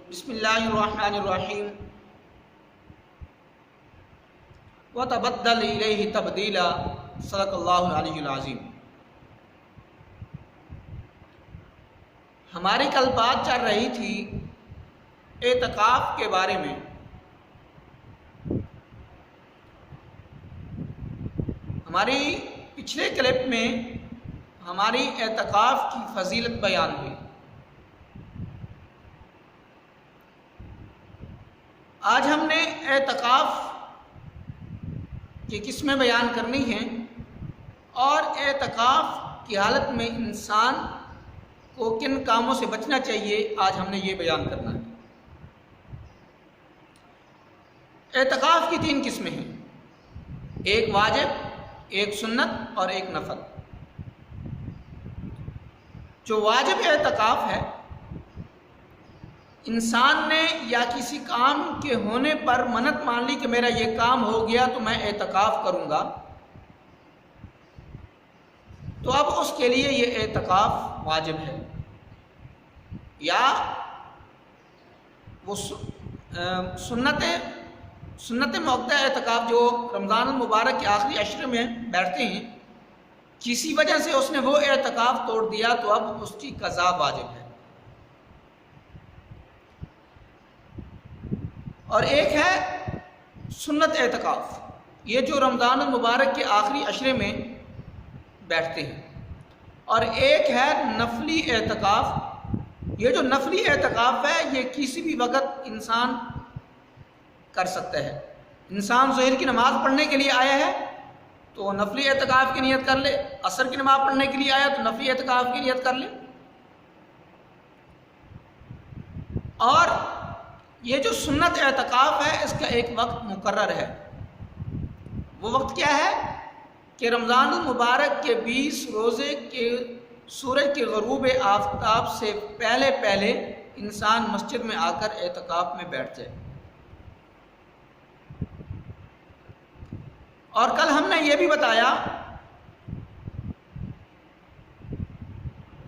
بسم اللہ الرحمن الرحیم وتبدل الیہ تبدیلا صدق اللہ العلی العظیم۔ ہماری کل بات چل رہی تھی اعتکاف کے بارے میں۔ ہماری پچھلے کلپ میں ہماری اعتکاف کی فضیلت بیان ہوئی۔ آج ہم نے اعتکاف کی قسمیں بیان کرنی ہیں اور اعتکاف کی حالت میں انسان کو کن کاموں سے بچنا چاہیے، آج ہم نے یہ بیان کرنا ہے۔ اعتکاف کی 3 قسمیں ہیں، ایک واجب، ایک سنت اور ایک نفل۔ جو واجب اعتکاف ہے، انسان نے یا کسی کام کے ہونے پر منت مان لی کہ میرا یہ کام ہو گیا تو میں اعتکاف کروں گا، تو اب اس کے لیے یہ اعتکاف واجب ہے۔ یا وہ سنت موقع اعتکاف جو رمضان المبارک کے آخری عشر میں بیٹھتے ہیں، کسی وجہ سے اس نے وہ اعتکاف توڑ دیا تو اب اس کی قضا واجب ہے۔ اور ایک ہے سنت اعتکاف، یہ جو رمضان المبارک کے آخری عشرے میں بیٹھتے ہیں۔ اور ایک ہے نفلی اعتکاف، یہ جو نفلی اعتکاف ہے یہ کسی بھی وقت انسان کر سکتا ہے۔ انسان ظہر کی نماز پڑھنے کے لیے آیا ہے تو نفلی اعتکاف کی نیت کر لے، عصر کی نماز پڑھنے کے لیے آیا تو نفلی اعتکاف کی نیت کر لے۔ اور یہ جو سنت اعتکاف ہے اس کا ایک وقت مقرر ہے۔ وہ وقت کیا ہے کہ رمضان المبارک کے 20 روزے کے سورج کے غروب آفتاب سے پہلے انسان مسجد میں آ کر اعتکاف میں بیٹھ جائے۔ اور کل ہم نے یہ بھی بتایا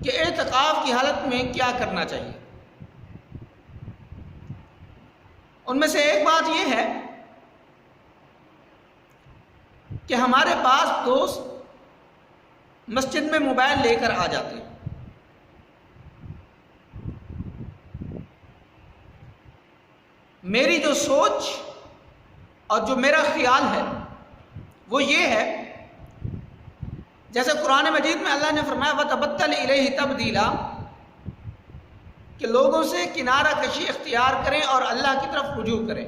کہ اعتکاف کی حالت میں کیا کرنا چاہیے۔ ان میں سے ایک بات یہ ہے کہ ہمارے پاس دوست مسجد میں موبائل لے کر آ جاتے ہیں۔ میری جو سوچ اور جو میرا خیال ہے وہ یہ ہے، جیسے قرآن مجید میں اللہ نے فرمایا وَتَبَتَّلْ إِلَيْهِ تَبْدِيلًا، کہ لوگوں سے کنارہ کشی اختیار کریں اور اللہ کی طرف رجوع کریں۔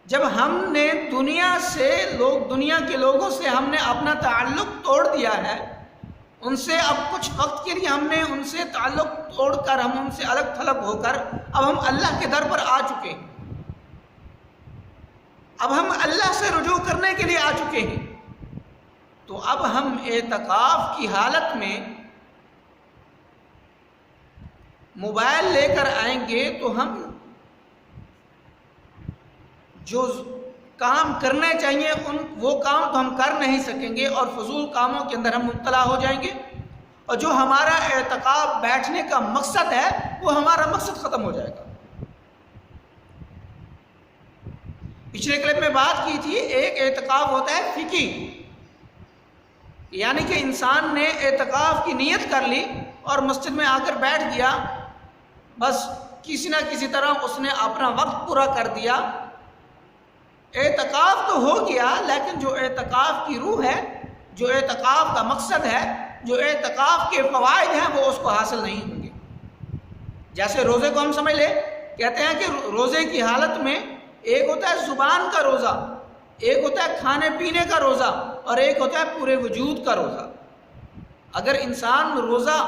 جب ہم نے دنیا کے لوگوں سے ہم نے اپنا تعلق توڑ دیا ہے، ان سے اب کچھ وقت کے لیے ہم نے ان سے تعلق توڑ کر ہم ان سے الگ تھلگ ہو کر اب ہم اللہ کے در پر آ چکے ہیں، اب ہم اللہ سے رجوع کرنے کے لیے آ چکے ہیں، تو اب ہم اعتکاف کی حالت میں موبائل لے کر آئیں گے تو ہم جو کام کرنے چاہیے وہ کام تو ہم کر نہیں سکیں گے اور فضول کاموں کے اندر ہم مبتلا ہو جائیں گے، اور جو ہمارا اعتکاف بیٹھنے کا مقصد ہے وہ ہمارا مقصد ختم ہو جائے گا۔ پچھلے کلپ میں بات کی تھی، ایک اعتکاف ہوتا ہے فقہی، یعنی کہ انسان نے اعتکاف کی نیت کر لی اور مسجد میں آ کر بیٹھ گیا، بس کسی نہ کسی طرح اس نے اپنا وقت پورا کر دیا۔ اعتکاف تو ہو گیا، لیکن جو اعتکاف کی روح ہے، جو اعتکاف کا مقصد ہے، جو اعتکاف کے فوائد ہیں وہ اس کو حاصل نہیں ہوں گے۔ جیسے روزے کو ہم سمجھ لیں، کہتے ہیں کہ روزے کی حالت میں ایک ہوتا ہے زبان کا روزہ، ایک ہوتا ہے کھانے پینے کا روزہ، اور ایک ہوتا ہے پورے وجود کا روزہ۔ اگر انسان روزہ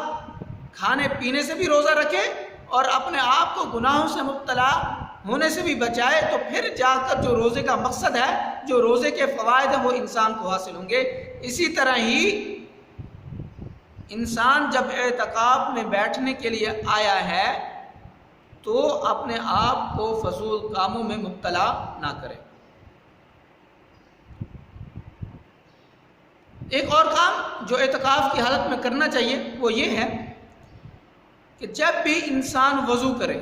کھانے پینے سے بھی روزہ رکھے اور اپنے آپ کو گناہوں سے مبتلا ہونے سے بھی بچائے تو پھر جا کر جو روزے کا مقصد ہے، جو روزے کے فوائد ہیں وہ انسان کو حاصل ہوں گے۔ اسی طرح ہی انسان جب اعتکاف میں بیٹھنے کے لیے آیا ہے تو اپنے آپ کو فضول کاموں میں مبتلا نہ کرے۔ ایک اور کام جو اعتکاف کی حالت میں کرنا چاہیے وہ یہ ہے کہ جب بھی انسان وضو کرے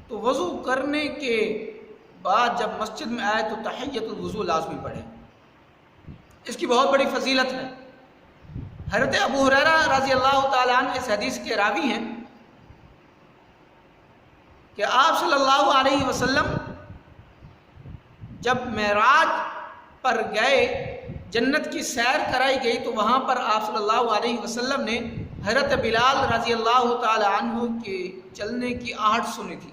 تو وضو کرنے کے بعد جب مسجد میں آئے تو تحیۃ الوضو لازمی پڑھے. اس کی بہت بڑی فضیلت ہے. حضرت ابو ہریرہ رضی اللہ تعالیٰ عنہ اس حدیث کے راوی ہیں کہ آپ صلی اللہ علیہ وسلم جب معراج پر گئے، جنت کی سیر کرائی گئی، تو وہاں پر آپ صلی اللہ علیہ وسلم نے حضرت بلال رضی اللہ تعالی عنہ کے چلنے کی آہٹ سنی تھی.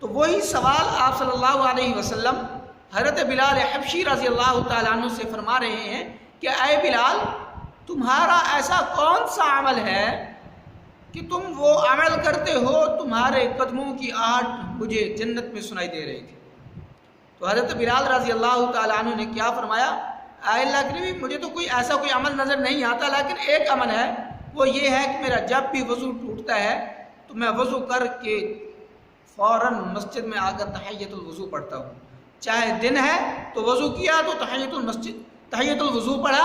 تو وہی سوال آپ صلی اللہ علیہ وسلم حضرت بلال حبشی رضی اللہ تعالی عنہ سے فرما رہے ہیں کہ اے بلال، تمہارا ایسا کون سا عمل ہے کہ تم وہ عمل کرتے ہو تمہارے قدموں کی آہٹ مجھے جنت میں سنائی دے رہی تھی. تو حضرت بلال رضی اللہ تعالی عنہ نے کیا فرمایا، اے اللہ کے نبی، مجھے تو کوئی ایسا کوئی عمل نظر نہیں آتا، لیکن ایک عمل ہے، وہ یہ ہے کہ میرا جب بھی وضو ٹوٹتا ہے تو میں وضو کر کے فوراً مسجد میں آ کر تحیۃ الوضو پڑھتا ہوں. چاہے دن ہے تو وضو کیا تو تحیۃ الوضو پڑھا،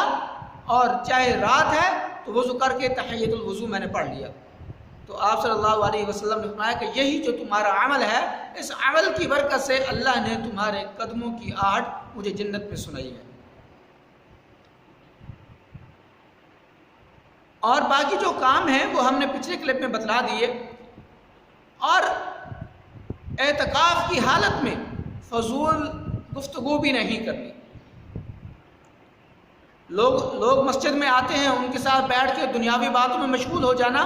اور چاہے رات ہے تو وضو کر کے تحیۃ الوضو میں نے پڑھ لیا. تو آپ صلی اللہ علیہ وسلم نے فرمایا کہ یہی جو تمہارا عمل ہے، اس عمل کی برکت سے اللہ نے تمہارے قدموں کی آہٹ مجھے جنت میں سنائی ہے. اور باقی جو کام ہیں وہ ہم نے پچھلے کلپ میں بتلا دیے. اور اعتکاف کی حالت میں فضول گفتگو بھی نہیں کرنی. لوگ مسجد میں آتے ہیں، ان کے ساتھ بیٹھ کے دنیاوی باتوں میں مشغول ہو جانا،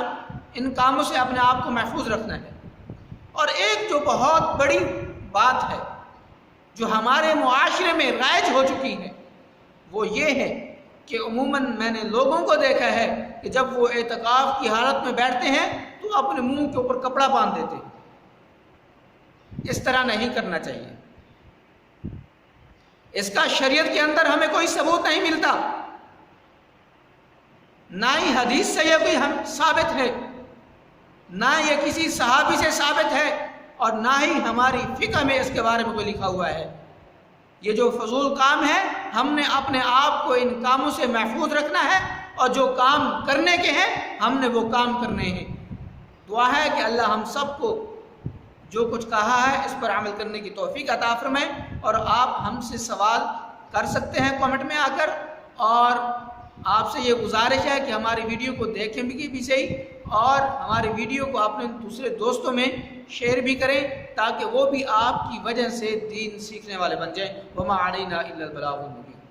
ان کاموں سے اپنے آپ کو محفوظ رکھنا ہے. اور ایک جو بہت بڑی بات ہے جو ہمارے معاشرے میں رائج ہو چکی ہے، وہ یہ ہے کہ عموماً میں نے لوگوں کو دیکھا ہے کہ جب وہ اعتکاف کی حالت میں بیٹھتے ہیں تو اپنے منہ کے اوپر کپڑا باندھ دیتے ہیں. اس طرح نہیں کرنا چاہیے. اس کا شریعت کے اندر ہمیں کوئی ثبوت نہیں ملتا، نہ ہی حدیث سے یہ کوئی ثابت ہے، نہ یہ کسی صحابی سے ثابت ہے، اور نہ ہی ہماری فقہ میں اس کے بارے میں کوئی لکھا ہوا ہے. یہ جو فضول کام ہے، ہم نے اپنے آپ کو ان کاموں سے محفوظ رکھنا ہے، اور جو کام کرنے کے ہیں ہم نے وہ کام کرنے ہیں. دعا ہے کہ اللہ ہم سب کو جو کچھ کہا ہے اس پر عمل کرنے کی توفیق عطا فرمائے. اور آپ ہم سے سوال کر سکتے ہیں کامنٹ میں آ کر، اور آپ سے یہ گزارش ہے کہ ہماری ویڈیو کو دیکھیں بھی صحیح، اور ہماری ویڈیو کو اپنے دوسرے دوستوں میں شیئر بھی کریں تاکہ وہ بھی آپ کی وجہ سے دین سیکھنے والے بن جائیں. وما علینا الا البلاغ المبین.